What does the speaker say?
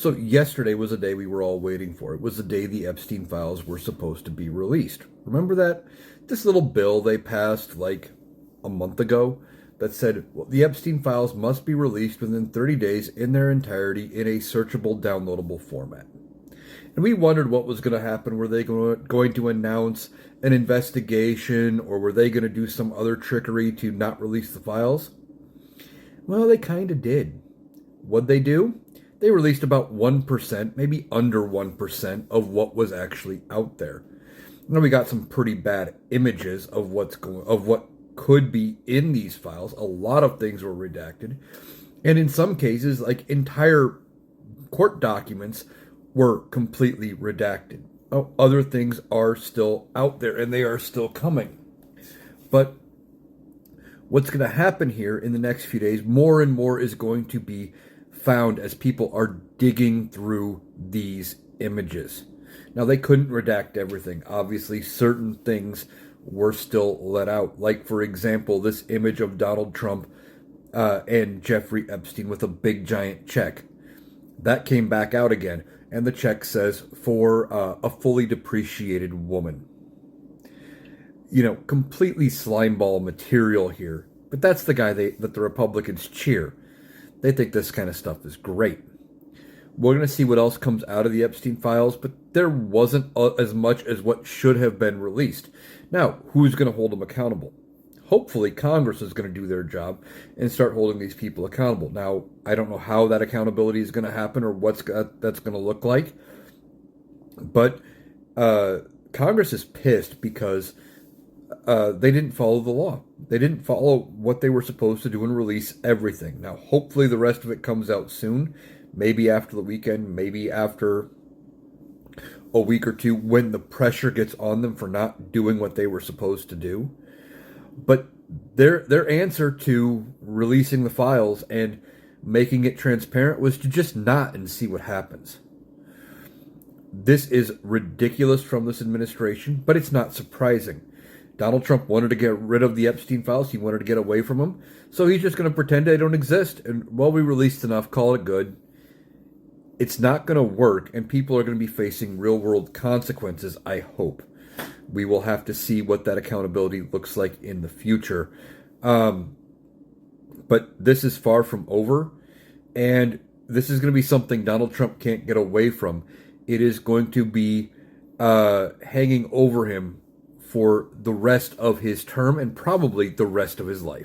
So yesterday was a day we were all waiting for. It was the day the Epstein files were supposed to be released. Remember that? This little bill they passed like a month ago that said, well, the Epstein files must be released within 30 days in their entirety in a searchable, downloadable format. And we wondered what was going to happen. Were they going to announce an investigation, or were they going to do some other trickery to not release the files? Well, they kind of did. What'd they do? They released about 1%, maybe under 1% of what was actually out there. Now we got some pretty bad images of what could be in these files. A lot of things were redacted. And in some cases, like entire court documents were completely redacted. Oh, other things are still out there and they are still coming. But what's going to happen here in the next few days, more and more is going to be found as people are digging through these images. Now, they couldn't redact everything. Obviously, certain things were still let out. Like, for example, this image of Donald Trump and Jeffrey Epstein with a big giant check. That came back out again. And the check says, for a fully depreciated woman. You know, completely slimeball material here. But that's the guy that the Republicans cheer. They think this kind of stuff is great. We're going to see what else comes out of the Epstein files, but there wasn't as much as what should have been released. Now, who's going to hold them accountable? Hopefully, Congress is going to do their job and start holding these people accountable. Now, I don't know how that accountability is going to happen or that's going to look like, but Congress is pissed because they didn't follow the law. They didn't follow what they were supposed to do and release everything. Now, hopefully the rest of it comes out soon, maybe after the weekend, maybe after a week or two when the pressure gets on them for not doing what they were supposed to do. But their answer to releasing the files and making it transparent was to just not and see what happens. This is ridiculous from this administration, but it's not surprising. Donald Trump wanted to get rid of the Epstein files. He wanted to get away from them. So he's just going to pretend they don't exist. And, well, we released enough. Call it good. It's not going to work, and people are going to be facing real-world consequences, I hope. We will have to see what that accountability looks like in the future. But this is far from over, and this is going to be something Donald Trump can't get away from. It is going to be hanging over him for the rest of his term and probably the rest of his life.